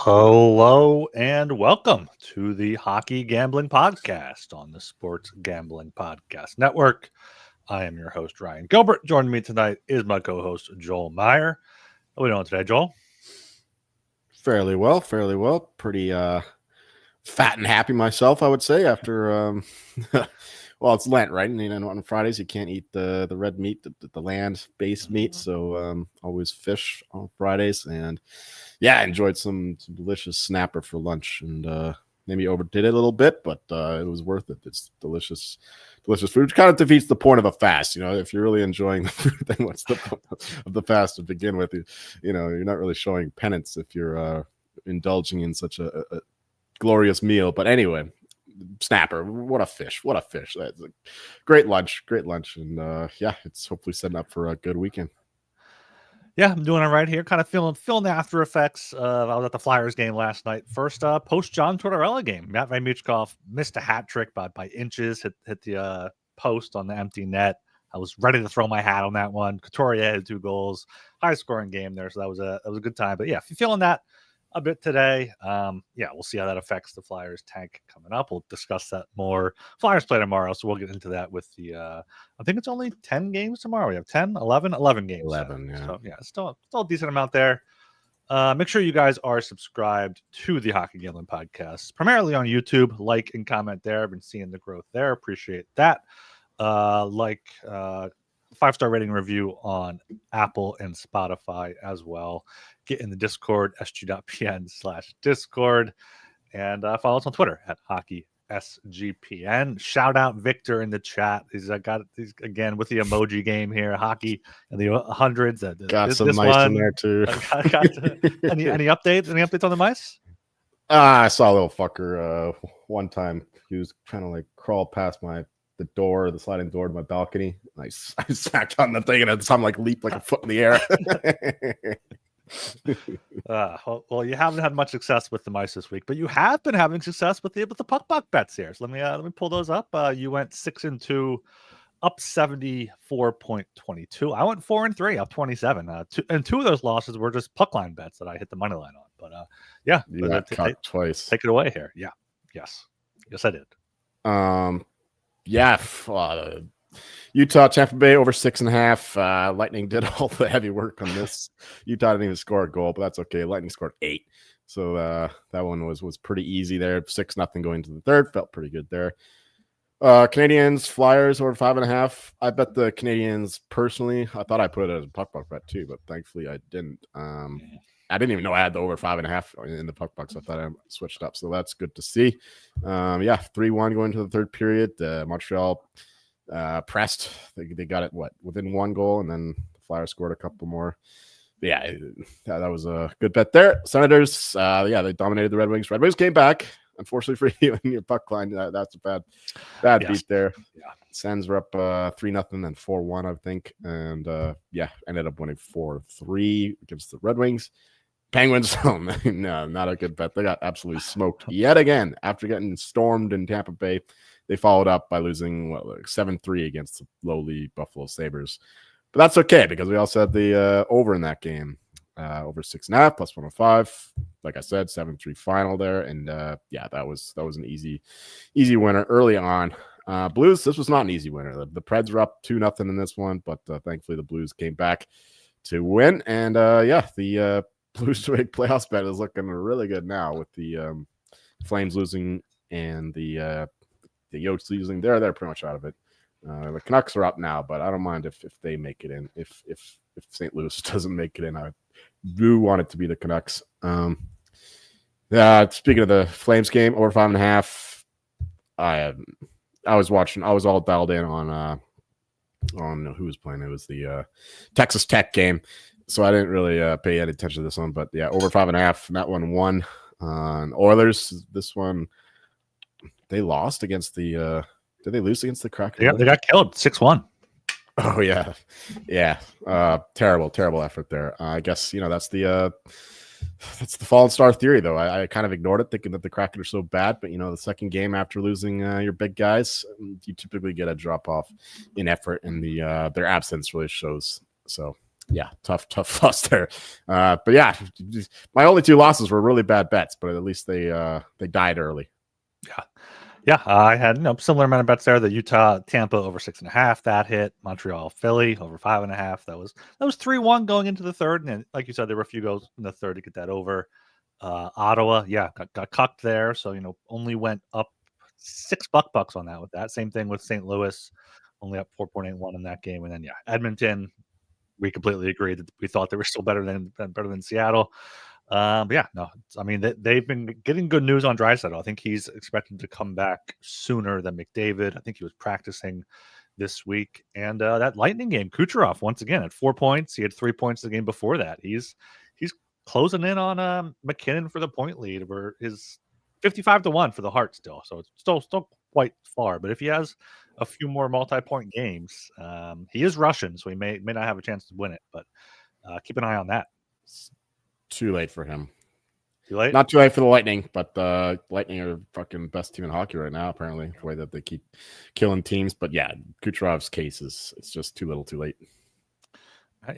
Hello and welcome to the Hockey Gambling Podcast on the Sports Gambling Podcast Network. I am your host, Ryan Gilbert. Joining me tonight is my co-host, Joel Meyer. How are we doing today, Joel? Fairly well. Pretty fat and happy myself, I would say, after well, it's Lent, right? And on Fridays you can't eat the red meat, the land-based meat, so always fish on Fridays. And yeah, I enjoyed some delicious snapper for lunch, and maybe overdid it a little bit, but it was worth it. It's delicious food, which kind of defeats the point of a fast. If you're really enjoying the food, then what's the point of the fast to begin with? You're not really showing penance if you're indulging in such a glorious meal. But anyway, snapper, what a fish. That's a great lunch. And yeah, it's hopefully setting up for a good weekend. Yeah, I'm doing all right here. Kind of feeling the after effects. I was at the Flyers game last night. First post John Tortorella game. Matt Michkov missed a hat trick by inches. Hit the post on the empty net. I was ready to throw my hat on that one. Couturier had 2 goals. High scoring game there, so that was a good time. But yeah, if you're feeling that a bit today, yeah, we'll see how that affects the Flyers tank coming up. We'll discuss that more. Flyers play tomorrow, so we'll get into that with the I think it's only 10 games tomorrow. We have 11 games. 11, yeah. So yeah, still a decent amount there. Make sure you guys are subscribed to the Hockey Gambling Podcast, primarily on YouTube. Like and comment there. I've been seeing the growth there. Appreciate that. 5-star rating review on Apple and Spotify as well. Get in the Discord, sg.pn/Discord, and follow us on Twitter at HockeySGPN. Shout out Victor in the chat. He's again with the emoji game here. Hockey in the hundreds. Got some mice in there too. Any updates? Any updates on the mice? I saw a little fucker one time. He was trying to crawl past the sliding door to my balcony. I smacked on the thing, and it's time leaped a foot in the air. Well, you haven't had much success with the mice this week, but you have been having success with the puck buck bets here. So let me pull those up. You went 6-2, up 74.22. I went 4-3, up 27. Two of those losses were just puck line bets that I hit the money line on. But yeah, you got cut twice. Take it away here. Yeah, yes, I did. Yeah, Utah, Tampa Bay over 6.5. Lightning did all the heavy work on this. Utah didn't even score a goal, but that's okay. Lightning scored 8, so that one was pretty easy there. 6-0 going to the third, felt pretty good there. Canadians, Flyers over 5.5. I bet the Canadians personally. I thought I put it as a puck bet too, but thankfully I didn't. I didn't even know I had the over 5.5 in the puck box. I thought I switched up, so that's good to see. Yeah, 3-1 going to the third period. Montreal pressed. They got it within 1 goal, and then the Flyers scored a couple more. But yeah, that was a good bet there. Senators, they dominated the Red Wings. Red Wings came back. Unfortunately for you in your puck line, that's a bad beat there. Yeah. Sens were up 3-0 and 4-1, I think, and ended up winning 4-3 against the Red Wings. Penguins, no, not a good bet. They got absolutely smoked yet again after getting stormed in Tampa Bay. They followed up by losing 7-3 against the lowly Buffalo Sabres. But that's okay because we also had the over in that game. Over 6.5 plus 105. Like I said, 7-3 final there. And that was an easy winner early on. Blues, this was not an easy winner. The Preds were up 2-0 in this one, but thankfully the Blues came back to win. And the Blues to make playoffs bet is looking really good now with the Flames losing and the Yotes losing. They're pretty much out of it. The Canucks are up now, but I don't mind if they make it in. If St. Louis doesn't make it in, I do want it to be the Canucks. Speaking of the Flames game, over 5.5. I was watching. I was all dialed in on who was playing. It was the Texas Tech game, so I didn't really pay any attention to this one. But yeah, over 5.5. That one won. Oilers. This one they lost against the. Did they lose against the Kraken? Yeah, they got killed 6-1. Oh yeah. Terrible effort there. I guess that's the fallen star theory, though. I kind of ignored it, thinking that the Kraken are so bad. But the second game after losing your big guys, you typically get a drop off in effort, and their absence really shows. So yeah, tough loss there. But yeah, my only 2 losses were really bad bets, but at least they died early. Yeah, I had similar amount of bets there. The Utah Tampa over 6.5 that hit. Montreal Philly over 5.5. That was 3-1 going into the third, and then, like you said, there were a few goals in the third to get that over. Ottawa, yeah, got cucked there, so only went up $6 on that with that. Same thing with St. Louis, only up 4.81 in that game, and then Edmonton. We completely agreed that we thought they were still better than Seattle. But yeah, no, I mean they've been getting good news on Draisaitl. I think he's expected to come back sooner than McDavid. I think he was practicing this week, and that Lightning game, Kucherov once again at 4 points. He had 3 points the game before that. He's closing in on McKinnon for the point lead. Where his 55-1 for the Hart still, so it's still quite far. But if he has a few more multi-point games, he is Russian, so he may not have a chance to win it. But keep an eye on that. Too late for him. Too late? Not too late for the Lightning, but the Lightning are fucking best team in hockey right now, apparently, the way that they keep killing teams. But yeah, Kucherov's case it's just too little too late.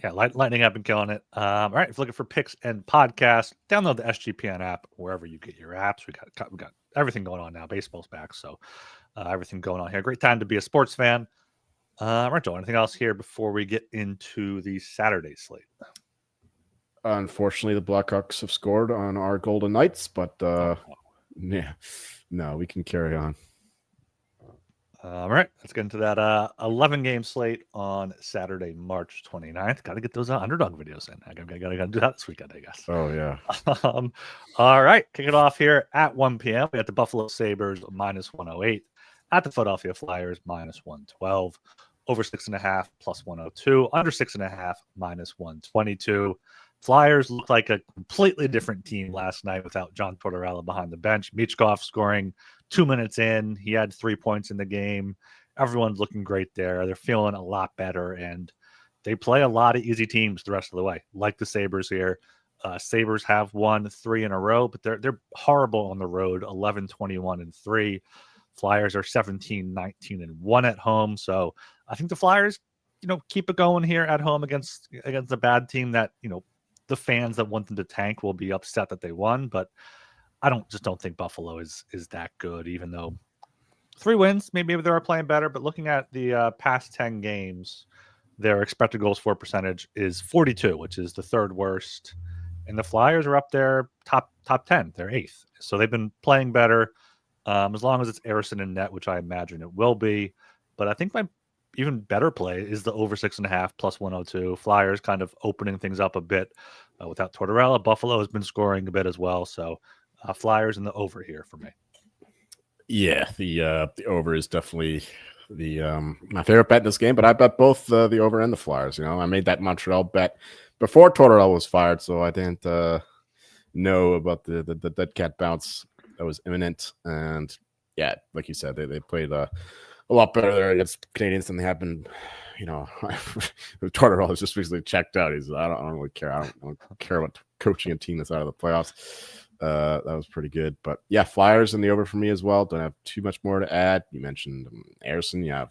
Yeah, Lightning have been killing it. All right, if you're looking for picks and podcasts, download the SGPN app wherever you get your apps. We got everything going on now. Baseball's back, so everything going on here. Great time to be a sports fan. All right, Joel, anything else here before we get into the Saturday slate? Unfortunately, the Blackhawks have scored on our Golden Knights, but yeah, no, we can carry on. All right, let's get into that 11-game slate on Saturday, March 29th. Got to get those underdog videos in. I got to do that this weekend, I guess. Oh, yeah. All right, kick it off here at 1 p.m. We got the Buffalo Sabres -108 at the Philadelphia Flyers -112. Over 6.5 +102. Under 6.5 -122. Flyers looked like a completely different team last night without John Tortorella behind the bench. Michkov scoring 2 minutes in. He had 3 points in the game. Everyone's looking great there. They're feeling a lot better, and they play a lot of easy teams the rest of the way, like the Sabres here. Sabres have won 3 in a row, but they're horrible on the road, 11-21-3. Flyers are 17-19-1 at home. So I think the Flyers, keep it going here at home against a bad team that, the fans that want them to tank will be upset that they won, but I don't think Buffalo is that good, even though 3 wins, maybe they are playing better. But looking at the past 10 games, their expected goals for percentage is 42, which is the 3rd worst. And the Flyers are up there top 10. They're 8th. So they've been playing better as long as it's Harrison in net, which I imagine it will be. But I think my even better play is the over 6.5 +102. Flyers kind of opening things up a bit without Tortorella. Buffalo has been scoring a bit as well. So Flyers in the over here for me. Yeah, the over is definitely the my favorite bet in this game, but I bet both the over and the Flyers. I made that Montreal bet before Tortorella was fired, so I didn't know about the dead cat bounce that was imminent. And yeah, like you said, they played a lot better there against Canadians than they have been. Tortorella is just basically checked out. He's I don't really care. I don't care about coaching a team that's out of the playoffs. That was pretty good. But yeah, Flyers in the over for me as well. Don't have too much more to add. You mentioned Harrison. Yeah,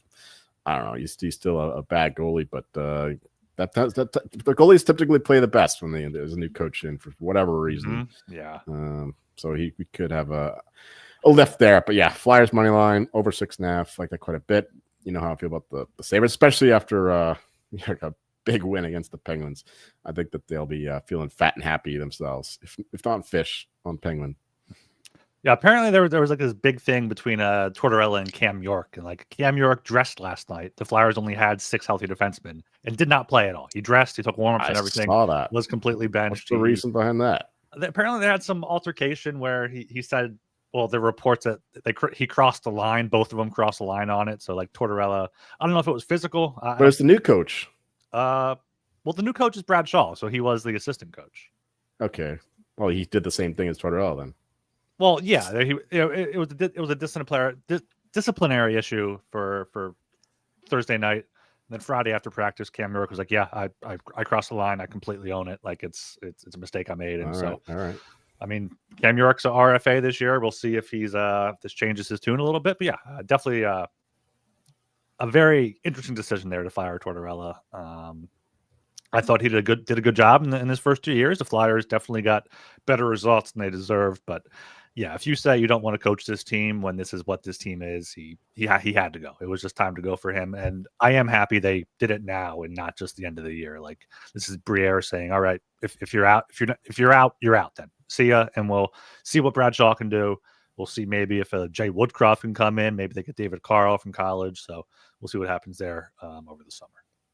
I don't know. He's still a bad goalie, but the goalies typically play the best when there's a new coach in for whatever reason. Mm-hmm. Yeah. So we could have a lift there. But yeah, Flyers money line over 6.5. Like that quite a bit. You know how I feel about the Sabres, especially after a big win against the Penguins. I think that they'll be feeling fat and happy themselves, if not fish on Penguin. Yeah, apparently there was like this big thing between Tortorella and Cam York, and like Cam York dressed last night. The Flyers only had 6 healthy defensemen and did not play at all. He dressed, he took warm-ups and everything. I saw that. Was completely benched. What's the reason behind that? Apparently they had some altercation where he said, well, the reports that he crossed the line. Both of them crossed the line on it. So like Tortorella, I don't know if it was physical. But it's the new coach. Well, the new coach is Brad Shaw, so he was the assistant coach. Okay. Well, he did the same thing as Tortorella then. Well, yeah, it was a disciplinary issue for Thursday night. And then Friday after practice, Cam York was like, "Yeah, I crossed the line. I completely own it. Like it's a mistake I made." And all right. I mean, Cam York's a RFA this year. We'll see if this changes his tune a little bit. But yeah, definitely a very interesting decision there to fire Tortorella. I thought he did a good job in his first 2 years. The Flyers definitely got better results than they deserved. But yeah, if you say you don't want to coach this team when this is what this team is, he had to go. It was just time to go for him. And I am happy they did it now and not just the end of the year. Like, this is Briere saying, all right, if you're out, if you're out, you're out then. See ya, and we'll see what Bradshaw can do. We'll see maybe if Jay Woodcroft can come in. Maybe they get David Carl from college. So we'll see what happens there over the summer.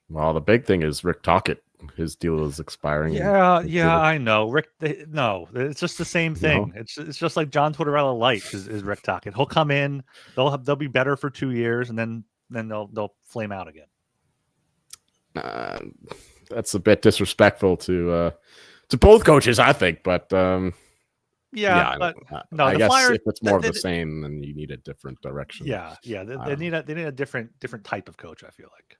Well, the big thing is Rick Tocchet. His deal is expiring. Yeah, I know. Rick, no, it's just the same thing. No? It's just like John Tortorella light is Rick Tocchet. He'll come in, they'll be better for 2 years, and then they'll flame out again. That's a bit disrespectful to both coaches, I think. But yeah, but no, I the guess Flyers, if it's more of the same, then you need a different direction. Yeah, they need a different type of coach. I feel like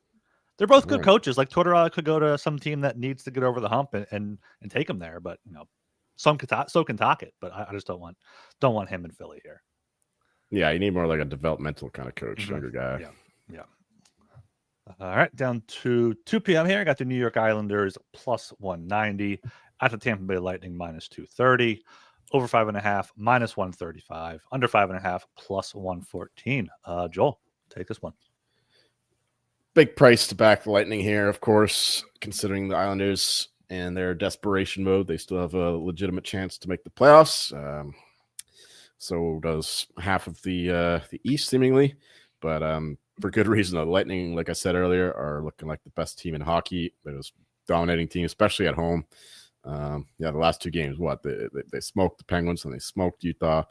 they're both good coaches. Like, Tortorella could go to some team that needs to get over the hump and take him there, but so can Tocchet. But I just don't want him in Philly here. Yeah, you need more like a developmental kind of coach, younger guy. Yeah. All right, down to 2 p.m. here. I got the New York Islanders plus 190 at the Tampa Bay Lightning minus 230. Over 5.5 minus 135. Under 5.5 plus 114. Joel, take this one. Big price to back the Lightning here, of course, considering the Islanders and their desperation mode. They still have a legitimate chance to make the playoffs. So does half of the East, seemingly. But for good reason. The Lightning, like I said earlier, are looking like the best team in hockey. They're this dominating team, especially at home. The last 2 games, they smoked the Penguins and they smoked Utah.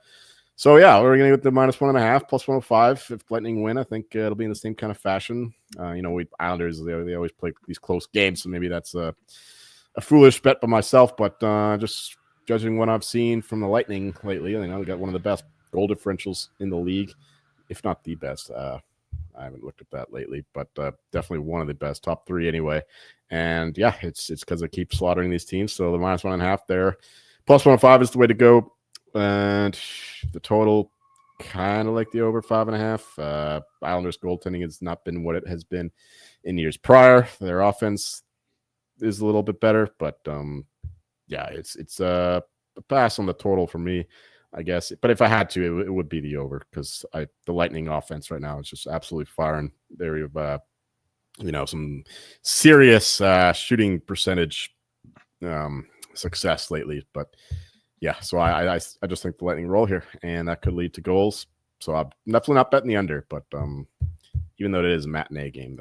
So yeah, we're gonna get the minus 1.5 plus 105. If Lightning win, I think it'll be in the same kind of fashion. Islanders, they always play these close games, so maybe that's a foolish bet by myself. But just judging what I've seen from the Lightning lately, they got one of the best goal differentials in the league, if not the best. I haven't looked at that lately, but definitely one of the best, top 3 anyway. And yeah, it's because they keep slaughtering these teams. So the minus 1.5 there, plus 105 is the way to go. And the total, kind of like the over 5.5. Islanders goaltending has not been what it has been in years prior. Their offense is a little bit better, but it's a pass on the total for me, I guess. But if I had to, it would be the over, because the Lightning offense right now is just absolutely firing. They have some serious shooting percentage success lately, but. Yeah, so I just think the Lightning roll here, and that could lead to goals. So I'm definitely not betting the under, but even though it is a matinee game,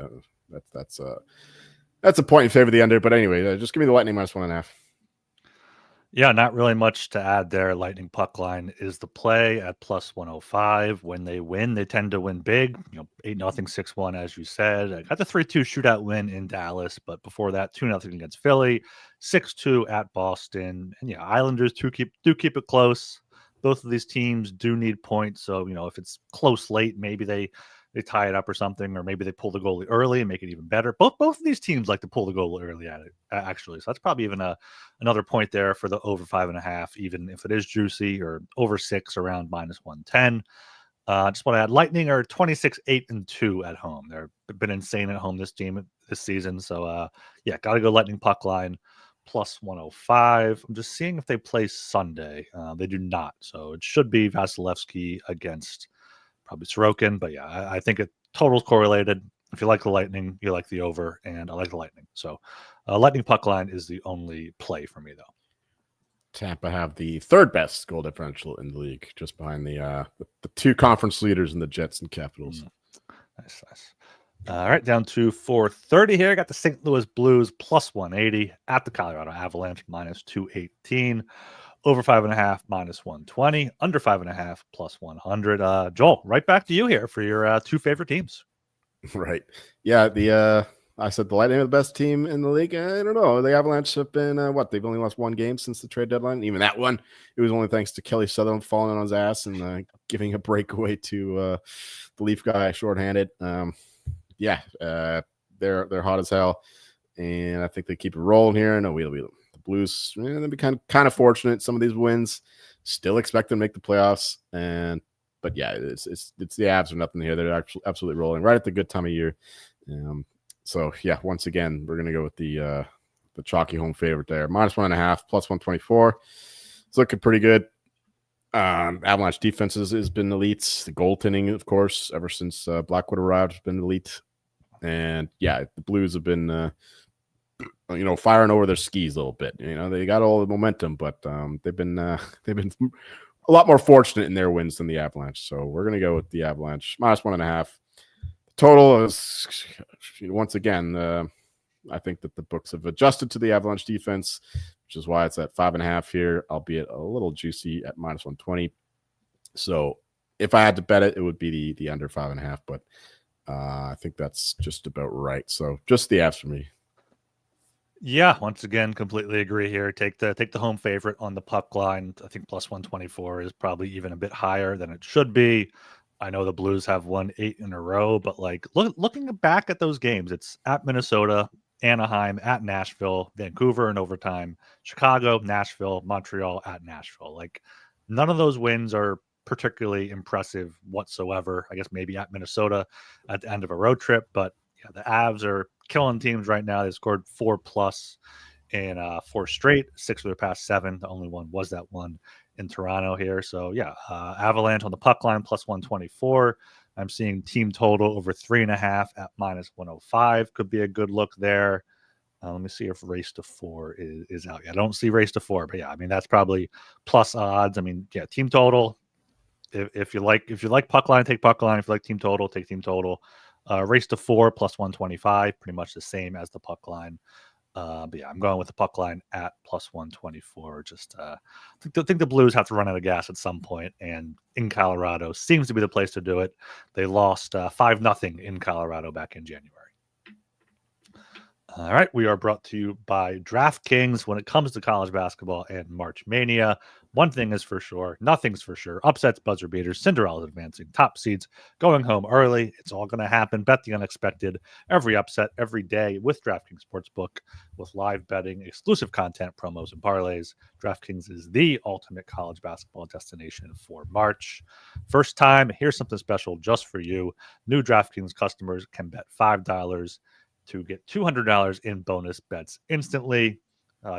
that's a point in favor of the under. But anyway, just give me the Lightning minus 1.5. Yeah, not really much to add there. Lightning puck line is the play at plus 105. When they win, they tend to win big. 8-0, 6-1, as you said. I got the 3-2 shootout win in Dallas, but before that, 2-0 against Philly, 6-2 at Boston. And yeah, Islanders do keep it close. Both of these teams do need points. So, if it's close late, maybe they tie it up or something, or maybe they pull the goalie early and make it even better. Both of these teams like to pull the goal early at it, actually. So that's probably even another point there for the over 5.5, even if it is juicy, or over 6 around minus 110. Just want to add, Lightning are 26-8-2 at home. They've been insane at home this season. So got to go Lightning puck line plus 105. I'm just seeing if they play Sunday. They do not. So it should be Vasilevsky against probably Sorokin, but yeah, I think it total's correlated. If you like the Lightning, you like the over, and I like the Lightning. So Lightning puck line is the only play for me, though. Tampa have the 3rd best goal differential in the league, just behind the 2 conference leaders in the Jets and Capitals. Nice. All right, down to 430 here. I got the St. Louis Blues plus 180 at the Colorado Avalanche minus 218. Over 5.5 minus 120, under 5.5 plus 100. Joel, right back to you here for your 2 favorite teams. Right. Yeah. I said the Lightning are the best team in the league. I don't know. The Avalanche have been they've only lost 1 game since the trade deadline. Even that one, it was only thanks to Kelly Sutherland falling on his ass and giving a breakaway to the Leaf guy shorthanded. They're hot as hell, and I think they keep it rolling here. I know we'll be. Blues, they'll be kind of fortunate. Some of these wins, still expect them to make the playoffs, but yeah, it's the Avs or nothing here. They're actually absolutely rolling right at the good time of year. So yeah, once again, we're gonna go with the the chalky home favorite there. -1.5, +124. It's looking pretty good. Avalanche defense has been elite. The goaltending, of course, ever since Blackwood arrived, has been elite. And yeah, the Blues have been, firing over their skis a little bit. They got all the momentum, but they've been a lot more fortunate in their wins than the Avalanche. So we're gonna go with the Avalanche -1.5. Total is, once again, I think that the books have adjusted to the Avalanche defense, which is why it's at 5.5 here, albeit a little juicy at -120. So if I had to bet it, it would be the under 5.5, but I think that's just about right. So just the Avs for me. Yeah, once again, completely agree here. Take the home favorite on the puck line. I think +124 is probably even a bit higher than it should be. I know the Blues have won 8 in a row, but like looking back at those games, it's at Minnesota, Anaheim, at Nashville, Vancouver in overtime, Chicago, Nashville, Montreal, at Nashville. Like none of those wins are particularly impressive whatsoever. I guess maybe at Minnesota at the end of a road trip, but yeah, the Avs are killing teams right now. They scored 4+ in 4 straight, 6 of their past 7. The only one was that one in Toronto here. So yeah, Avalanche on the puck line +124. I'm seeing team total over 3.5 at -105. Could be a good look there. Let me see if race to 4 is out. Yeah, I don't see race to 4, but yeah, I mean that's probably plus odds. I mean, yeah, team total. If you like puck line, take puck line. If you like team total, take team total. Race to 4 +125, pretty much the same as the puck line. But yeah, I'm going with the puck line at +124. Just I think the Blues have to run out of gas at some point, and in Colorado seems to be the place to do it. They lost 5-0 in Colorado back in January. All right, we are brought to you by DraftKings. When it comes to college basketball and March Mania, one thing is for sure, nothing's for sure. Upsets, buzzer beaters, Cinderella's advancing, top seeds going home early. It's all going to happen. Bet the unexpected. Every upset, every day with DraftKings Sportsbook, with live betting, exclusive content, promos, and parlays. DraftKings is the ultimate college basketball destination for March. First time, here's something special just for you. New DraftKings customers can bet $5 to get $200 in bonus bets instantly.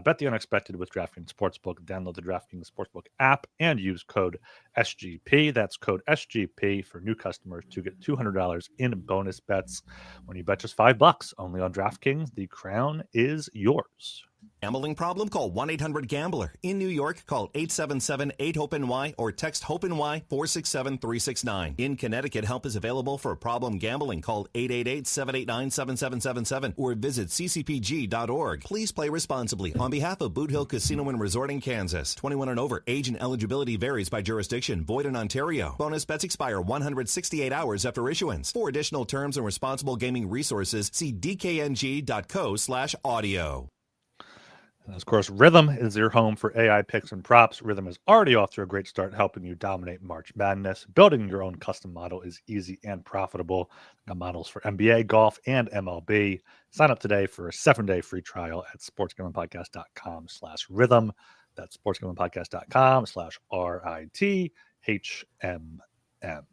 Bet the unexpected with DraftKings Sportsbook. Download the DraftKings Sportsbook app and use code SGP. That's code SGP for new customers to get $200 in bonus bets when you bet just $5 only on DraftKings. The crown is yours. Gambling problem? Call 1-800-GAMBLER. In New York, call 877-8-HOPE-NY or text HOPE-NY 467-369. In Connecticut, help is available for problem gambling. Call 888-789-7777 or visit ccpg.org. Please play responsibly. On behalf of Boot Hill Casino and Resort in Kansas, 21 and over, age and eligibility varies by jurisdiction. Void in Ontario. Bonus bets expire 168 hours after issuance. For additional terms and responsible gaming resources, see dkng.co/audio. And of course, Rhythm is your home for AI picks and props. Rhythm is already off to a great start, helping you dominate March Madness. Building your own custom model is easy and profitable. Got models for NBA, golf, and MLB. Sign up today for a 7-day free trial at sportsgamblingpodcast.com/rhythm. That's sportsgamblingpodcast.com/RITHMM.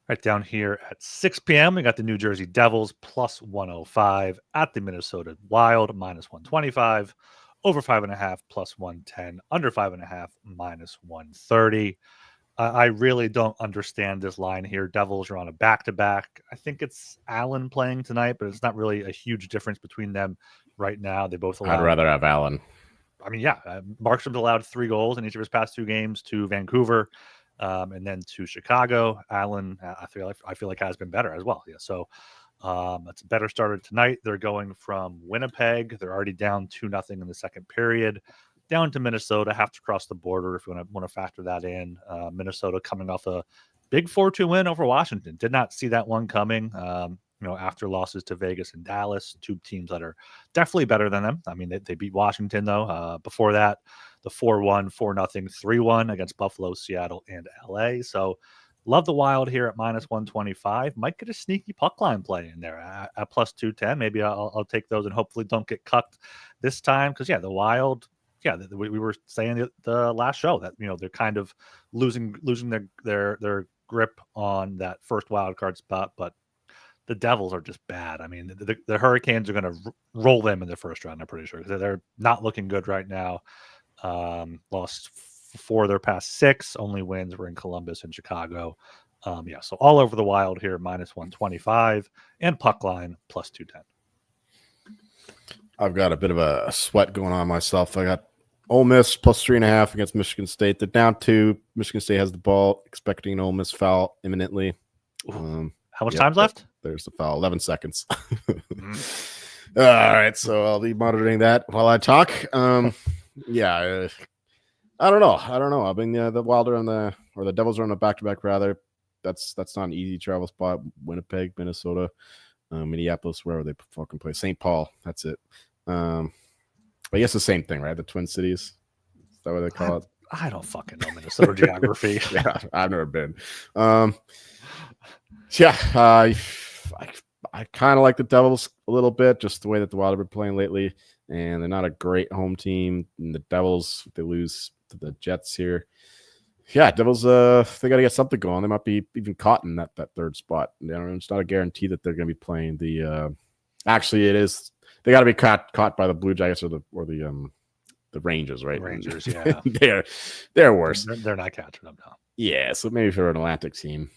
Right down here at 6 p.m., we got the New Jersey Devils +105 at the Minnesota Wild -125, over 5.5 +110, under 5.5 -130. I really don't understand this line here. Devils are on a back-to-back. I think it's Allen playing tonight, but it's not really a huge difference between them right now. They both allowed. I'd rather have Allen. I mean, yeah, Markstrom's allowed 3 goals in each of his past 2 games to Vancouver. And then to Chicago. Allen, I feel like has been better as well. Yeah, so it's a better starter tonight. They're going from Winnipeg. They're already down 2-0 in the second period, down to Minnesota. Have to cross the border if you want to factor that in. Minnesota coming off a big 4-2 win over Washington. Did not see that one coming. After losses to Vegas and Dallas, 2 teams that are definitely better than them. I mean, they beat Washington though. Before that, the 4-1, 4-0, 3-1 against Buffalo, Seattle, and LA. So love the Wild here at -125. Might get a sneaky puck line play in there at +210. Maybe I'll take those and hopefully don't get cucked this time. Because, yeah, the Wild, yeah, we were saying the last show that, they're kind of losing their grip on that first wild card spot. But the Devils are just bad. I mean, the Hurricanes are going to roll them in the first round. I'm pretty sure they're not looking good right now. Lost 4 of their past 6. Only wins were in Columbus and Chicago. So all over the Wild here, -125, and puck line +210. I've got a bit of a sweat going on myself. I got Ole Miss +3.5 against Michigan State. They're down 2. Michigan State has the ball, expecting an Ole Miss foul imminently. How much time's left? There's the foul, 11 seconds. All right, so I'll be monitoring that while I talk. I don't know. I mean, the Wild are or the Devils are on a back-to-back rather. That's not an easy travel spot. Winnipeg, Minnesota, Minneapolis, wherever they fucking play. St. Paul, that's it. I guess the same thing, right? The Twin Cities. Is that what they call it? I don't fucking know Minnesota geography. Yeah, I've never been. I kind of like the Devils a little bit, just the way that the Wild have been playing lately, and they're not a great home team. And the Devils, they lose to the Jets here. Yeah, Devils, they got to get something going. They might be even caught in that third spot. It's not a guarantee that they're going to be playing the. Actually, it is. They got to be caught by the Blue Jackets or the Rangers, right? Rangers, yeah. they're worse. They're not catching them now. Yeah, so maybe for an Atlantic team,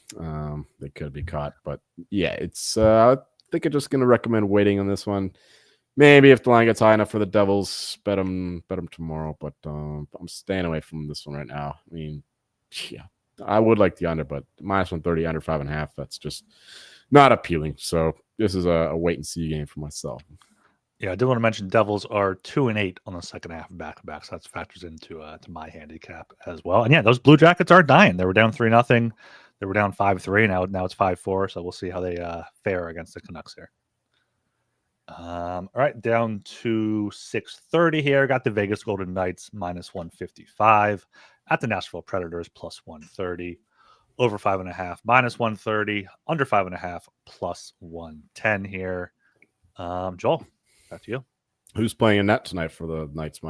they could be caught. But yeah, it's. I think I'm just going to recommend waiting on this one. Maybe if the line gets high enough for the Devils, bet them tomorrow. But I'm staying away from this one right now. I mean, yeah, I would like the under, but -130 under 5.5. That's just not appealing. So this is a wait and see game for myself. Yeah, I do want to mention Devils are 2-8 on the second half of back-to-back, so that factors into to my handicap as well. And yeah, those Blue Jackets are dying. They were down 3-0. They were down 5-3. Now it's 5-4. So we'll see how they fare against the Canucks here. All right, down to 6:30 here. Got the Vegas Golden Knights -155 at the Nashville Predators +130. Over 5.5 -130. Under 5.5 +110 here. Joel, back to you. Who's playing in net tonight for the Knights?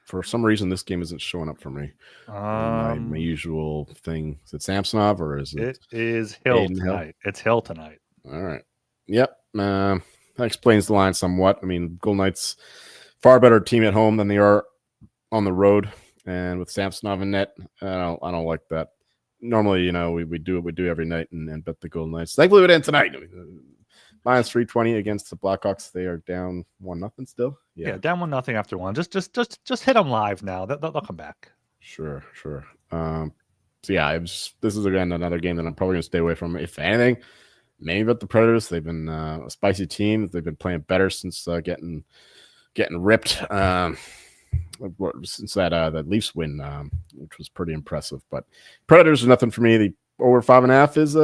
For some reason, this game isn't showing up for me. My usual thing. Is it Samsonov or is it? It is Hill tonight. It's Hill tonight. All right. Yep. That explains the line somewhat. I mean, Golden Knights far better team at home than they are on the road, and with Samsonov in net, I don't like that. Normally, we do what we do every night and bet the Golden Knights. Thankfully, we didn't tonight. -320 against the Blackhawks. They are down 1-0 still. Yeah, down 1-0 after one. Just hit them live now. They'll come back. Sure. This is again another game that I'm probably gonna stay away from. If anything, maybe about the Predators. They've been a spicy team. They've been playing better since getting ripped. Since that Leafs win, which was pretty impressive. But Predators are nothing for me. The over 5.5 is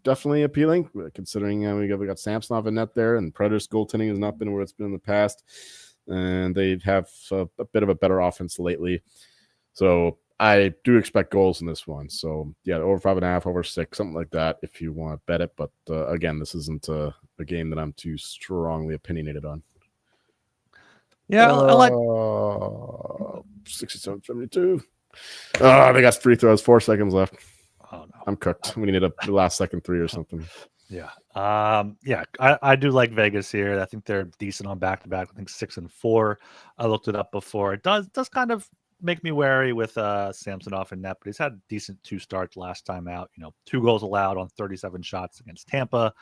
definitely appealing, considering we got Samsonov in net there, and Predators goaltending has not been where it's been in the past, and they have a bit of a better offense lately. So I do expect goals in this one. So yeah, over 5.5, over 6, something like that, if you want to bet it. But again, this isn't a game that I'm too strongly opinionated on. Yeah, I like 67-72. Oh, they got free throws. 4 seconds left. Oh no, I'm cooked. We need the last second 3 or something. Yeah. I do like Vegas here. I think they're decent on back-to-back. I think 6-4. I looked it up before. It does kind of make me wary with Samsonov in net, but he's had decent 2 starts last time out. 2 goals allowed on 37 shots against Tampa,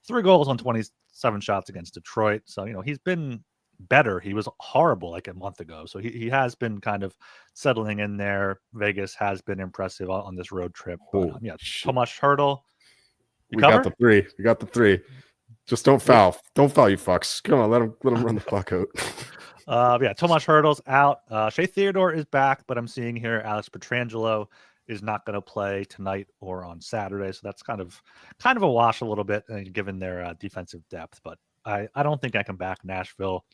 3 goals on 27 shots against Detroit. So, he's been better. He was horrible like a month ago. So he has been kind of settling in there. Vegas has been impressive on this road trip. Tomas Hertl. We got the 3. We got the 3. Just don't foul. Don't foul, you fucks. Come on, let him run the clock out. Tomas Hertl's out. Shea Theodore is back, but I'm seeing here Alex Pietrangelo is not going to play tonight or on Saturday. So that's kind of a wash a little bit given their defensive depth. But I don't think I can back Nashville.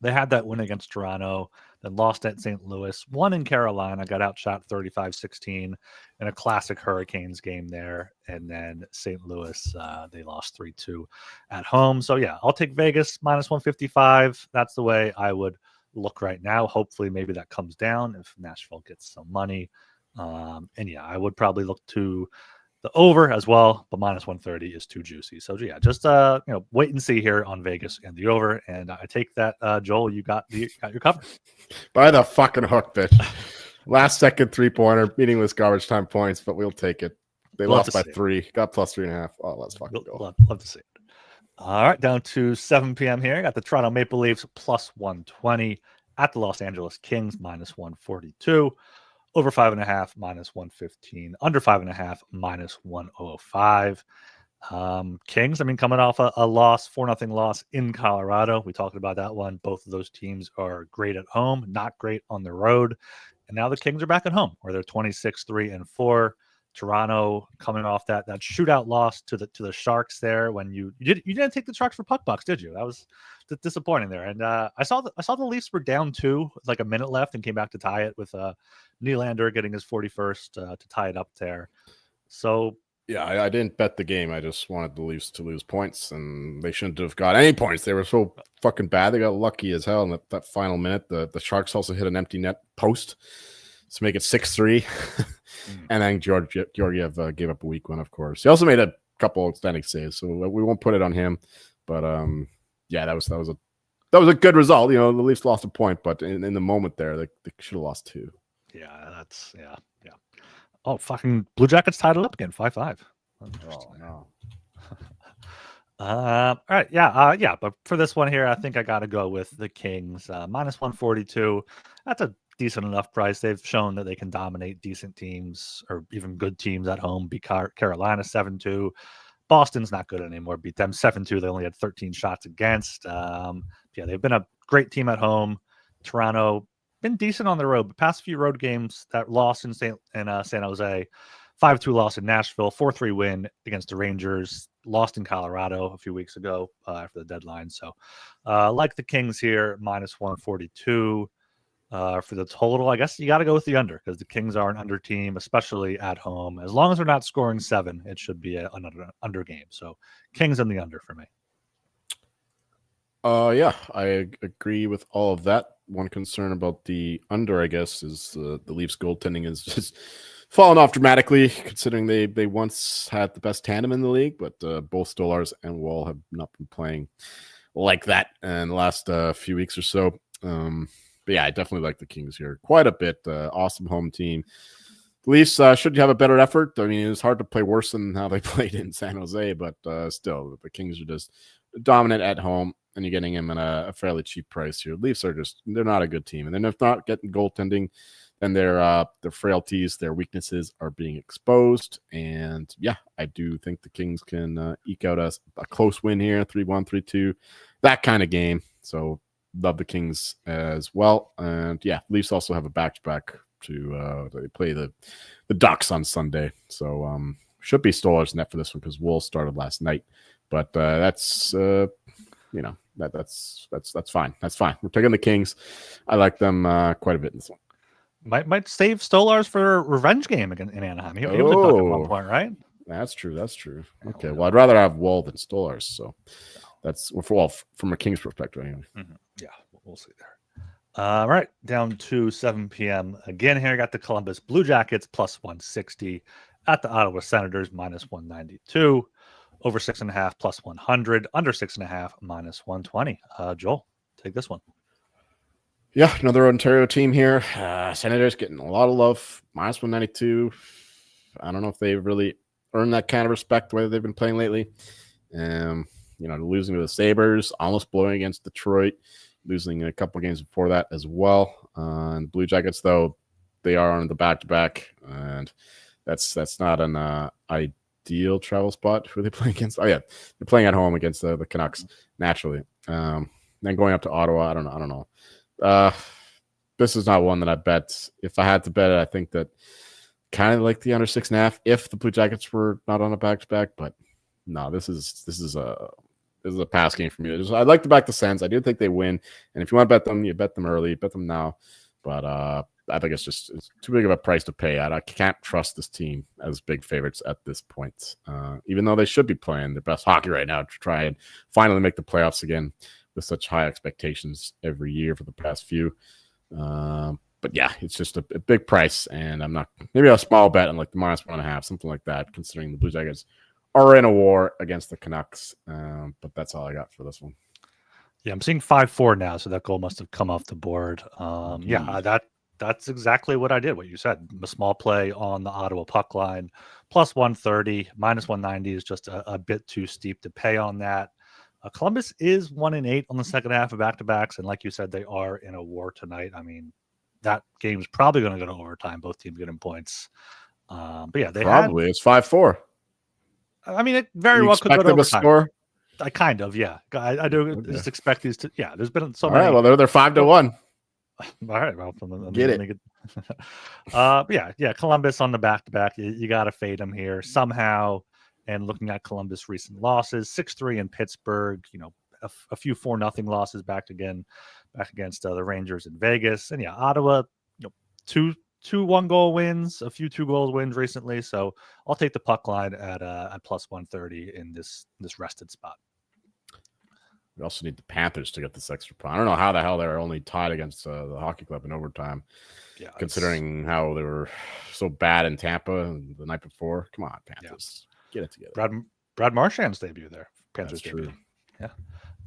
They had that win against Toronto, then lost at St. Louis, won in Carolina, got outshot 35-16 in a classic Hurricanes game there. And then St. Louis, they lost 3-2 at home. So, yeah, I'll take Vegas -155. That's the way I would look right now. Hopefully, maybe that comes down if Nashville gets some money. I would probably look to the over as well, but minus 130 is too juicy. So yeah, just wait and see here on Vegas and the over. And I take that, Joel, you got your cover. By the fucking hook, bitch. Last second 3-pointer, meaningless garbage time points, but we'll take it. They lost by 3, got plus 3.5. Oh, let's fucking go. Love to see it. All right, down to 7 p.m. here. Got the Toronto Maple Leafs plus 120 at the Los Angeles Kings minus 142. Over 5.5 minus 115. Under 5.5 minus 105. Kings, coming off a loss, 4-0 loss in Colorado. We talked about that one. Both of those teams are great at home, not great on the road. And now the Kings are back at home, where they're 26-3-4. Toronto coming off that shootout loss to the Sharks there when you didn't take the Sharks for puck bucks, did you? That was disappointing there. And I saw the Leafs were down 2 with like a minute left and came back to tie it with Nylander getting his 41st to tie it up there. So yeah, I didn't bet the game. I just wanted the Leafs to lose points, and they shouldn't have got any points. They were so fucking bad. They got lucky as hell in that final minute. The Sharks also hit an empty net post to make it 6-3. And then Georgiev gave up a weak one, of course. He also made a couple outstanding saves, so we won't put it on him. But yeah, that was a good result. The Leafs lost a point, but in the moment there, they should have lost 2. Yeah, yeah. Oh, fucking Blue Jackets tied it up again, 5-5. Oh no. All right, yeah. But for this one here, I think I got to go with the Kings minus 142. That's a decent enough price. They've shown that they can dominate decent teams or even good teams at home. Beat Carolina 7-2. Boston's not good anymore. Beat them 7-2. They only had 13 shots against. Yeah, they've been a great team at home. Toronto been decent on the road, but past few road games, that loss in San Jose, 5-2 loss in Nashville, 4-3 win against the Rangers, lost in Colorado a few weeks ago after the deadline. So like the Kings here, minus 142 for the total. I guess you got to go with the under because the Kings are an under team, especially at home. As long as they're not scoring 7, it should be an under game. So Kings and the under for me. Yeah, I agree with all of that. One concern about the under, I guess, is the Leafs goaltending is just fallen off dramatically, considering they once had the best tandem in the league, but both Stolarz and Wall have not been playing like that in the last few weeks or so. But yeah, I definitely like the Kings here quite a bit. Awesome home team. The Leafs should have a better effort. It was hard to play worse than how they played in San Jose, but still, the Kings are just dominant at home, and you're getting them at a fairly cheap price here. Leafs they're not a good team, and then if not getting goaltending, then their frailties, their weaknesses are being exposed. And yeah, I do think the Kings can eke out a close win here, 3-1, 3-2, that kind of game. So love the Kings as well. And yeah, Leafs also have a back-to-back they play the Ducks on Sunday. So should be Stolarz net for this one because Wolves started last night. But that's that's fine. That's fine. We're taking the Kings. I like them quite a bit in this one. Might save Stolarz for a revenge game again in Anaheim. He was a Duck at one point, right? That's true. Okay. Well, I'd rather have Wall than Stolarz. So that's from a Kings perspective anyway. Mm-hmm. Yeah, we'll see there. All right, down to 7 p.m. again here. Got the Columbus Blue Jackets plus 160 at the Ottawa Senators minus 192. Over 6.5 plus 100. Under 6.5 minus 120. Joel, take this one. Yeah, another Ontario team here. Senators getting a lot of love. Minus 192. I don't know if they've really earned that kind of respect the way they've been playing lately. Losing to the Sabres, almost blowing against Detroit, losing a couple games before that as well. And Blue Jackets, though, they are on the back-to-back, and that's not an ideal travel spot. Who are they playing against? Oh, yeah, they're playing at home against the Canucks, naturally. Then going up to Ottawa, I don't know. This is not one that I bet. If I had to bet it, I think that kind of like the under 6.5 if the Blue Jackets were not on a back-to-back, but no, this is a pass game for me. I'd like to back the Sens. I do think they win, and if you want to bet them, you bet them early, bet them now. But I think it's too big of a price to pay. I can't trust this team as big favorites at this point, even though they should be playing their best hockey right now to try and finally make the playoffs again with such high expectations every year for the past few. but yeah, it's just a big price, and I'm not maybe a small bet on like the -1.5, something like that, considering the Blue Jackets are in a war against the Canucks. But that's all I got for this one. Yeah, I'm seeing 5-4 now, so that goal must have come off the board. That's exactly what I did. What you said, a small play on the Ottawa puck line, plus 130, minus 190 is just a bit too steep to pay on that. Columbus is 1-8 on the second half of back-to-backs, and like you said, they are in a war tonight. I mean, that game's probably going to go to overtime. Both teams getting points. But yeah, it's 5-4. I mean, it very well could go to overtime. Score? I kind of, yeah. I do just expect these to. Yeah, there's been so all many. Right, well, they're 5-1. All right, well, get it. Yeah. Columbus on the back-to-back. You got to fade them here somehow. And looking at Columbus' recent losses, 6-3 in Pittsburgh. A few 4-0 losses back against the Rangers in Vegas, and yeah, Ottawa. Two 1-goal wins, a few 2-goal wins recently. So I'll take the puck line at plus 130 in this rested spot. We also need the Panthers to get this extra point. I don't know how the hell they're only tied against the hockey club in overtime. Yeah, considering how they were so bad in Tampa the night before. Come on, Panthers, get it together. Brad Marchand's debut there. Panthers That's debut. True. Yeah.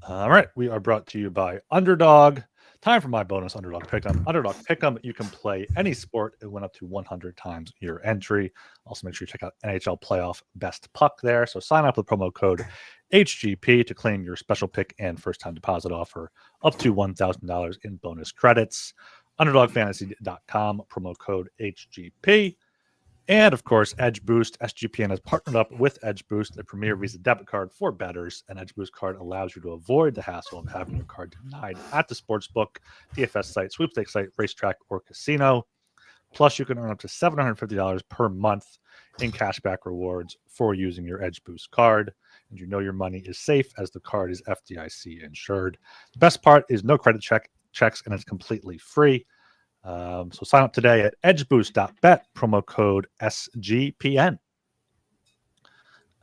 All right, we are brought to you by Underdog. Time for my bonus Underdog Pick'em. Underdog Pick'em, you can play any sport. It went up to 100 times your entry. Also, make sure you check out NHL Playoff Best Puck there. So sign up with promo code HGP to claim your special pick and first-time deposit offer up to $1,000 in bonus credits. UnderdogFantasy.com, promo code HGP. And, of course, Edge Boost. SGPN has partnered up with Edge Boost, a premier Visa debit card for bettors. An Edge Boost card allows you to avoid the hassle of having your card denied at the sportsbook, DFS site, sweepstakes site, racetrack, or casino. Plus, you can earn up to $750 per month in cashback rewards for using your Edge Boost card. And you know your money is safe as the card is FDIC insured. The best part is no credit checks, and it's completely free. So sign up today at edgeboost.bet, promo code SGPN.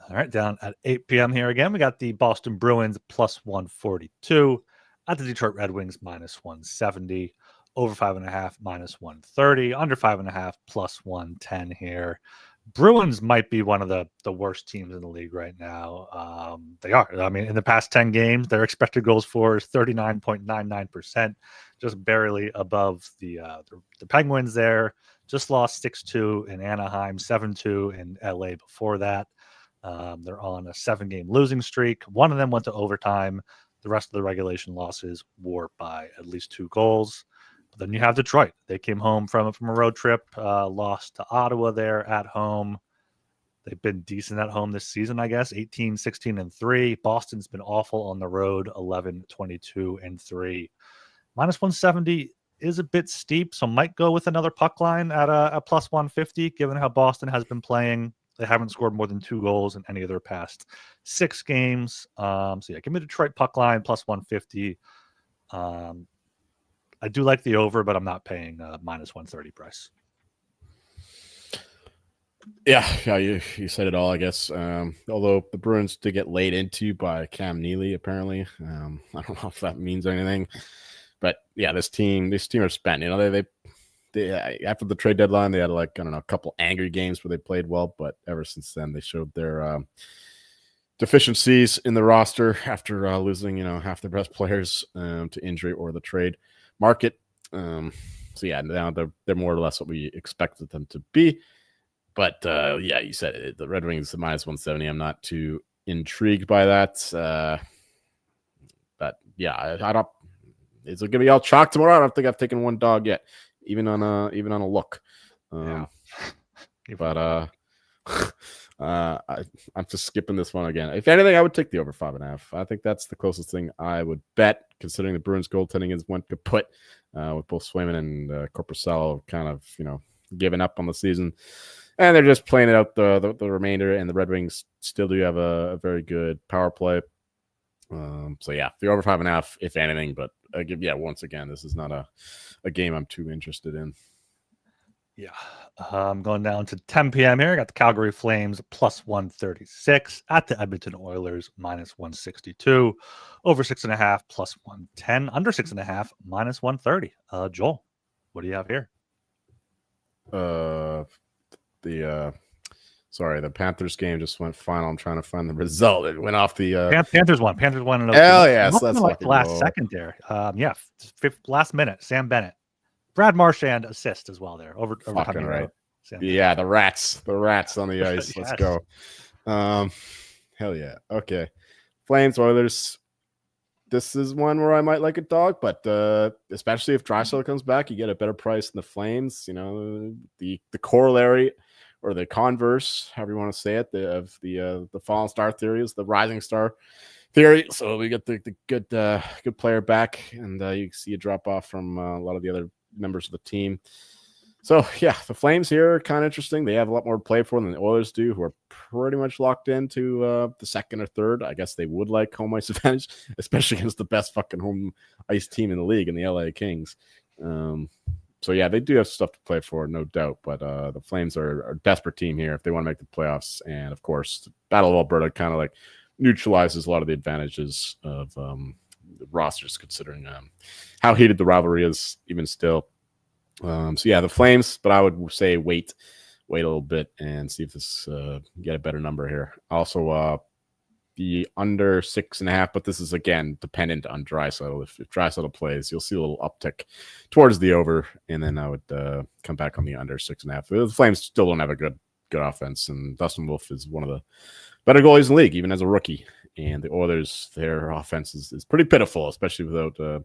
All right, down at 8 p.m. here again, we got the Boston Bruins plus 142 at the Detroit Red Wings minus 170, over 5.5 minus 130, under 5.5 plus 110 here. Bruins might be one of the worst teams in the league right now. They are. I mean, in the past 10 games, their expected goals for is 39.99%, just barely above the Penguins there. Just lost 6-2 in Anaheim, 7-2 in LA before that. They're on a 7-game losing streak. One of them went to overtime. The rest of the regulation losses were by at least 2 goals. But then you have Detroit. They came home from a road trip, lost to Ottawa there at home. They've been decent at home this season, I guess, 18, 16, and 3. Boston's been awful on the road, 11, 22, and 3. Minus 170 is a bit steep, so might go with another puck line at a plus 150, given how Boston has been playing. They haven't scored more than 2 goals in any of their past 6 games. So yeah, give me Detroit puck line plus 150. I do like the over, but I'm not paying minus 130 price. Yeah, you said it all, I guess. Although the Bruins did get laid into by Cam Neely, apparently. I don't know if that means anything, but yeah, this team are spent. They after the trade deadline, they had a couple angry games where they played well, but ever since then, they showed their deficiencies in the roster after losing half their best players to injury or the trade market. So yeah, now they're more or less what we expected them to be. But yeah, you said it. The Red Wings minus 170. I'm not too intrigued by that. But yeah, I don't. Is it gonna be all chalk tomorrow? I don't think I've taken one dog yet, even on a look. Yeah. But I'm just skipping this one again. If anything, I would take the over 5.5. I think that's the closest thing I would bet, considering the Bruins goaltending is one kaput, with both Swayman and Korpisalo kind of giving up on the season, and they're just playing it out the remainder. And the Red Wings still do have a very good power play. So yeah, the over 5.5, if anything. But once again, this is not a game I'm too interested in. Yeah. I'm going down to 10 p.m. here. I got the Calgary Flames plus 136 at the Edmonton Oilers minus 162. Over 6.5 plus 110. Under 6.5 minus 130. Joel. What do you have here? The Panthers game just went final. I'm trying to find the result. It went off the Panthers won. Panthers won. Hell yes, let's like the last second there. Last minute. Sam Bennett, Brad Marchand assist as well there. Fucking right. Yeah, the rats on the ice. Let's go. Hell yeah. Okay. Flames, Oilers. This is one where I might like a dog, but especially if Draisaitl comes back, you get a better price than the Flames. You know, the corollary or the converse, however you want to say it, the fallen star theory is the rising star theory. So we get the good player back, and you see a drop off from a lot of the other members of the team. So, yeah, the Flames here are kind of interesting. They have a lot more to play for than the Oilers do, who are pretty much locked into the second or third. I guess they would like home ice advantage, especially against the best fucking home ice team in the league in the LA Kings. So, yeah, they do have stuff to play for, no doubt. But the Flames are a desperate team here if they want to make the playoffs. And, of course, the Battle of Alberta kind of like neutralizes a lot of the advantages of the rosters, considering how heated the rivalry is even still. So yeah, the Flames, but I would say wait a little bit and see if this get a better number here. Also, the under 6.5, but this is again dependent on Draisaitl. If Draisaitl plays, you'll see a little uptick towards the over, and then I would come back on the under 6.5. The Flames still don't have a good offense, and Dustin Wolf is one of the better goalies in the league, even as a rookie. And the Oilers, their offense is pretty pitiful, especially without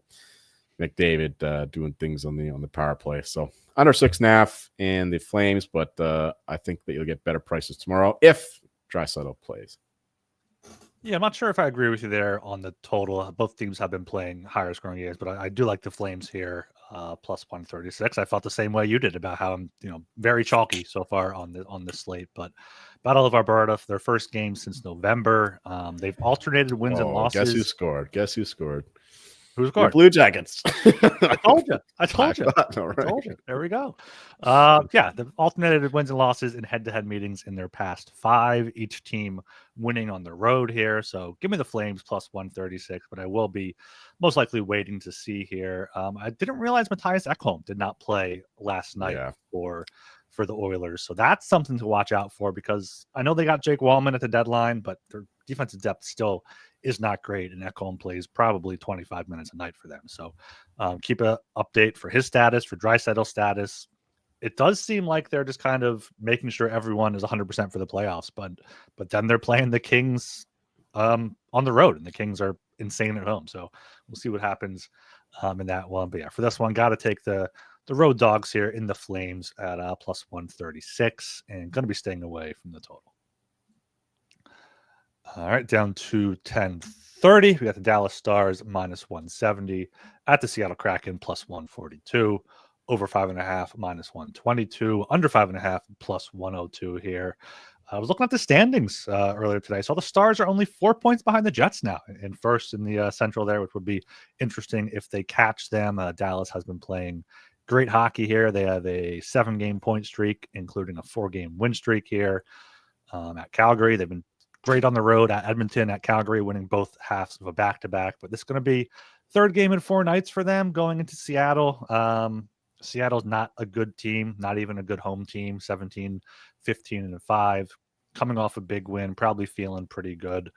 McDavid doing things on the power play. So under 6.5 and the Flames, but I think that you'll get better prices tomorrow if Draisaitl plays. Yeah, I'm not sure if I agree with you there on the total. Both teams have been playing higher scoring games, but I do like the Flames here, plus 136. I felt the same way you did about how I'm, very chalky so far on the slate. But Battle of Alberta, their first game since November. They've alternated wins and losses. Guess who scored? Who scored? The Blue Jackets. I told you. I told you. There we go. The alternated wins and losses in head-to-head meetings in their past 5. Each team winning on the road here. So give me the Flames plus 136, but I will be most likely waiting to see here. I didn't realize Matthias Ekholm did not play last night for the Oilers. So that's something to watch out for, because I know they got Jake Wallman at the deadline, but their defensive depth still is not great, and Ekholm plays probably 25 minutes a night for them. So keep an update for his status, for Draisaitl status. It does seem like they're just kind of making sure everyone is 100% for the playoffs, but then they're playing the Kings on the road, and the Kings are insane at home. So we'll see what happens in that one. But yeah, for this one, got to take the road dogs here in the Flames at plus 136, and going to be staying away from the total. All right, down to 10:30. We got the Dallas Stars minus 170 at the Seattle Kraken plus 142. Over 5.5 minus 122. Under 5.5 plus 102 here. I was looking at the standings earlier today. So the Stars are only 4 points behind the Jets now, in first in the Central there, which would be interesting if they catch them. Dallas has been playing great hockey here. They have a 7-game point streak, including a 4-game win streak here at Calgary. They've been great on the road at Edmonton, at Calgary, winning both halves of a back-to-back. But this is going to be third game in 4 nights for them going into Seattle. Seattle's not a good team, not even a good home team, 17, 15, and 5. Coming off a big win, probably feeling pretty good.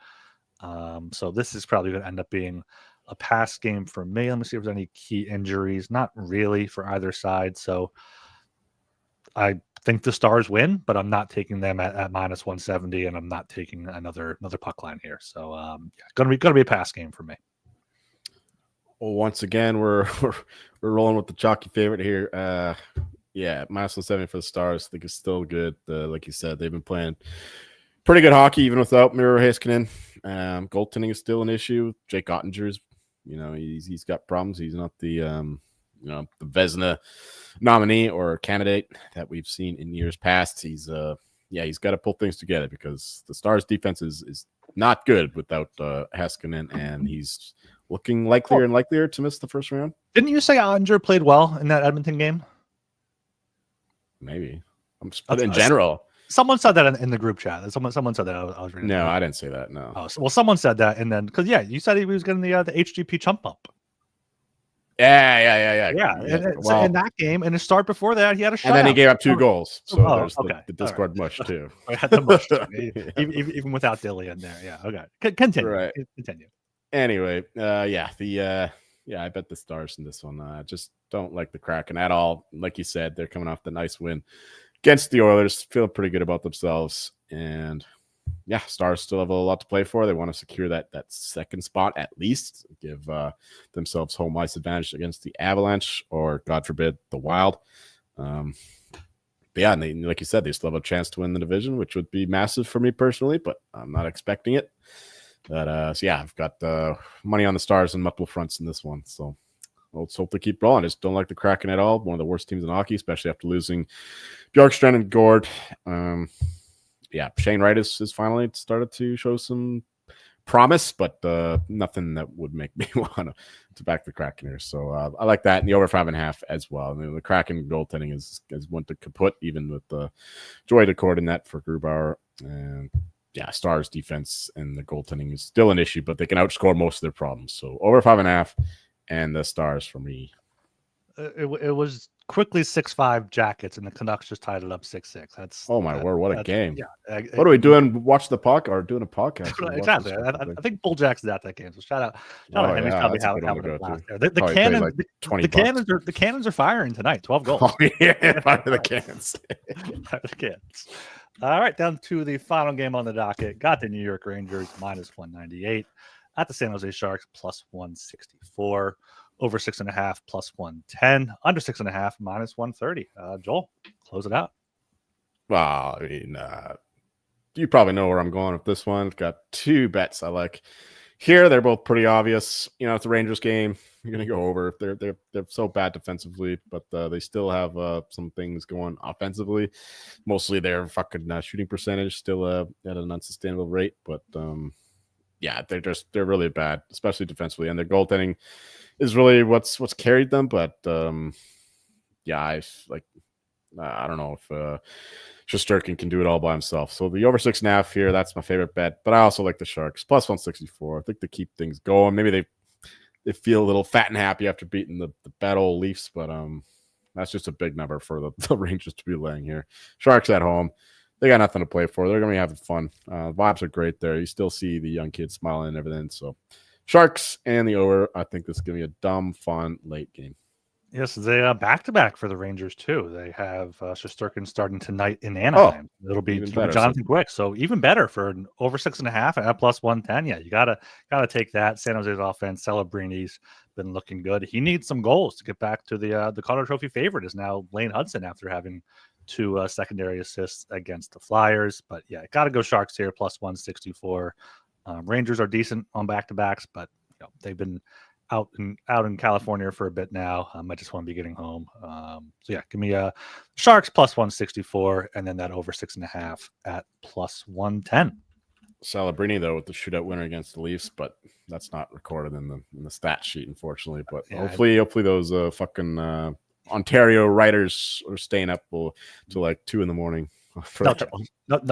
So this is probably going to end up being a pass game for me. Let me see if there's any key injuries. Not really for either side. So I think the Stars win, but I'm not taking them at minus 170, and I'm not taking another puck line here. So gonna be a pass game for me. Well, once again, we're rolling with the chalky favorite here. Minus 170 for the Stars. I think it's still good. Like you said, they've been playing pretty good hockey even without Miro Heiskanen. Goaltending is still an issue. Jake Ottinger's, he's got problems. He's not the the Vezina nominee or candidate that we've seen in years past. He's got to pull things together, because the Stars defense is not good without Heiskanen, and he's looking likelier and likelier to miss the first round. Didn't you say Ottinger played well in that Edmonton game? Maybe. In general. Someone said that in the group chat. Someone said that. I was reading. No, I didn't say that. No. Oh, well, someone said that, and then because you said he was getting the HGP chump up. Yeah. So in that game, and the start before that, he had a shutout. And then he gave up 2 goals. So there's okay. the Discord mush too. I had the mush too. Even without Dilly in there. Yeah. Okay. Continue. Right. Continue. Anyway, I bet the Stars in this one. I just don't like the Kraken at all. Like you said, they're coming off the nice win against the Oilers, feeling pretty good about themselves. And yeah, Stars still have a lot to play for. They want to secure that second spot at least, give themselves home ice advantage against the Avalanche or, God forbid, the Wild. But yeah, and they, like you said, they still have a chance to win the division, which would be massive for me personally, but I'm not expecting it. But so yeah, I've got money on the Stars on multiple fronts in this one. So let's hope they keep rolling. I just don't like the Kraken at all. One of the worst teams in hockey, especially after losing Bjorkstrand and Gord. Yeah, Shane Wright has finally started to show some promise, but nothing that would make me want to back the Kraken here. So I like that. And the over 5.5 as well. I mean, the Kraken goaltending is one to kaput, even with the Joy Decord in that for Grubauer. And yeah, Stars defense and the goaltending is still an issue, but they can outscore most of their problems. So over 5.5 and the Stars for me. It was quickly 6-5 Jackets, and the Canucks just tied it up 6-6. That's word! What a game! Yeah. What are we doing? Watch the puck or doing a podcast? Exactly. I think Bull Jack's at that game. So shout out Henry's probably having a blast there. The Cannons are firing tonight. 12 goals. Oh, yeah, fire the Cannons. Fire the Cannons. All right, down to the final game on the docket. Got the New York Rangers -198 at the San Jose Sharks +164. Over 6.5 +110, under 6.5 -130. Joel, close it out. Well, I mean, you probably know where I'm going with this one. I've got 2 bets I like here. They're both pretty obvious. You know, it's a Rangers game. You're gonna go over. They're so bad defensively, but they still have some things going offensively. Mostly their fucking shooting percentage still at an unsustainable rate. But yeah, they're really bad, especially defensively, and their goaltending is really what's carried them. But yeah, I don't know if Shesterkin can do it all by himself. So the over 6.5 here, that's my favorite bet. But I also like the Sharks +164. I think they keep things going. Maybe they feel a little fat and happy after beating the bad old Leafs, but that's just a big number for the Rangers to be laying here. Sharks at home. They got nothing to play for. They're going to be having fun. Vibes are great there. You still see the young kids smiling and everything. So Sharks and the over. I think this is going to be a dumb, fun late game. Yes, they back-to-back for the Rangers, too. They have Shesterkin starting tonight in Anaheim. It'll be Jonathan Quick. So even better for an over 6.5 at +110. Yeah, you gotta take that. San Jose's offense, Celebrini's been looking good. He needs some goals to get back to the Calder Trophy favorite is now Lane Hudson after having 2 secondary assists against the Flyers. But yeah, got to go Sharks here, +164. Rangers are decent on back-to-backs, but they've been out in California for a bit now. I just want to be getting home. So yeah, give me Sharks +164, and then that over 6.5 at +110. Celebrini though with the shootout winner against the Leafs, but that's not recorded in the stat sheet, unfortunately. But yeah, hopefully those fucking Ontario writers are staying up till like 2 a.m. No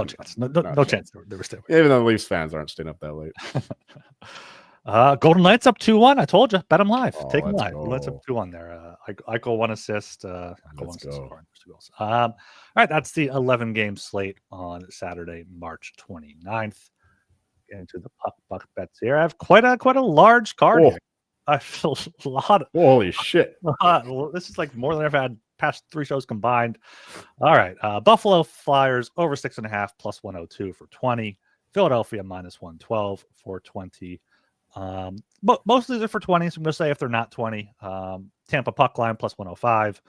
chance. No chance. They were still even though the Leafs fans aren't staying up that late. Golden Knights up 2-1. I told you, bet them live. Take them live. Go. Let's up 2-1 there. Eichel 1 assist. Let's go. 2 goals. All right, that's the 11-game slate on Saturday, March 29th. Getting to the puck bets here. I have quite a large card. Here. I feel a lot. Holy shit! This is like more than I've had past 3 shows combined. All right, Buffalo Flyers over 6.5 +102 for 20. Philadelphia -112 for 20. Most of these are for 20, so I'm going to say if they're not 20. Tampa puck line +105.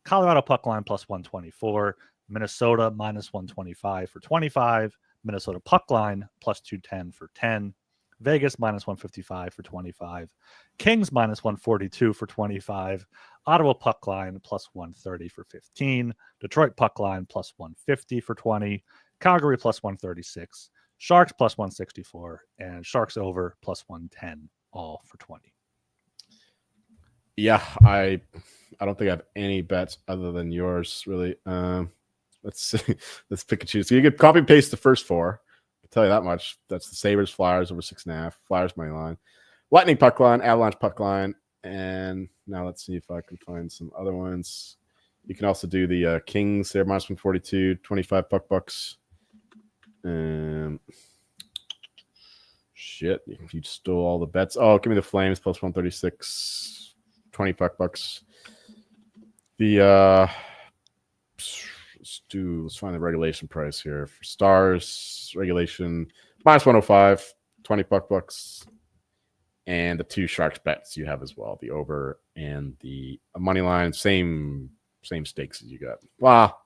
Colorado puck line +124. Minnesota -125 for 25. Minnesota puck line +210 for 10. Vegas -155 for 25. Kings -142 for 25. Ottawa puck line +130 for 15. Detroit puck line +150 for 20. Calgary +136. Sharks +164 and Sharks over +110, all for 20. Yeah, I don't think I have any bets other than yours, really. Let's see. Let's pick and choose. So you could copy and paste the first 4. I'll tell you that much. That's the Sabres, Flyers over 6.5. Flyers money line. Lightning puck line, Avalanche puck line, And now let's see if I can find some other ones. You can also do the Kings there, minus 142, 25 bucks. Shit, you stole all the bets. Oh, give me the Flames plus 136, 20 bucks. The let's find the regulation price here for Stars regulation minus 105, 20 bucks. And the 2 Sharks bets you have as well, the over and the money line, same stakes as you got. Wow,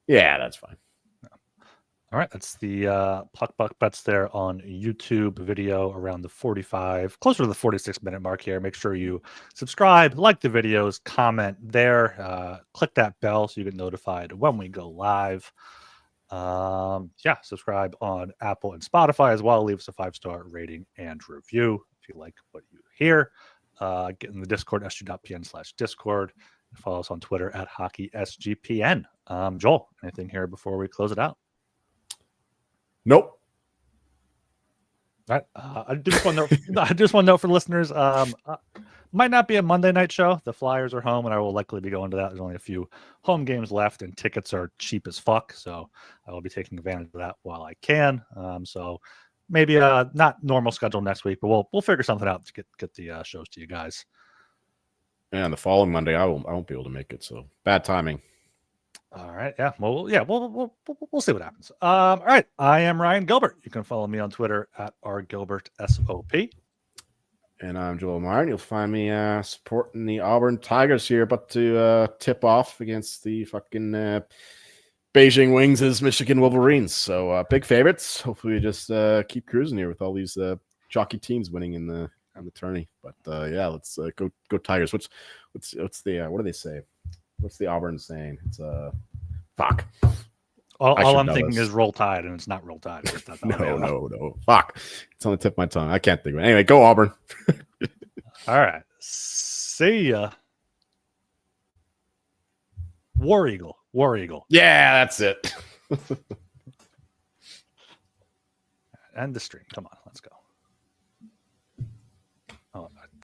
yeah, that's fine. All right, that's the Puck Buck bets there on YouTube video around the 45, closer to the 46-minute mark here. Make sure you subscribe, like the videos, comment there, click that bell so you get notified when we go live. Subscribe on Apple and Spotify as well. Leave us a 5-star rating and review if you like what you hear. Get in the Discord, sg.pn/Discord. And follow us on Twitter at HockeySGPN. Joel, anything here before we close it out? Nope. All right. I just want to note for listeners, might not be a Monday night show. The Flyers are home, and I will likely be going to that. There's only a few home games left, and tickets are cheap as fuck. So I will be taking advantage of that while I can. So maybe not normal schedule next week, but we'll figure something out to get the shows to you guys. And the following Monday, I won't be able to make it. So bad timing. All right. Yeah. Well, we'll see what happens. All right. I am Ryan Gilbert. You can follow me on Twitter at rgilbertsop. And I'm Joel Meyer. You'll find me supporting the Auburn Tigers here, but to tip off against the fucking Beijing Wings' Michigan Wolverines. So big favorites. Hopefully we just keep cruising here with all these chalky teams winning in the tourney. But let's go Tigers. What's the what do they say? What's the Auburn saying? It's fuck. All I'm thinking is Roll Tide, and it's not Roll Tide. No. Fuck. It's on the tip of my tongue. I can't think of it. Anyway, go Auburn. All right. See ya. War Eagle. Yeah, that's it. End the stream. Come on, let's go.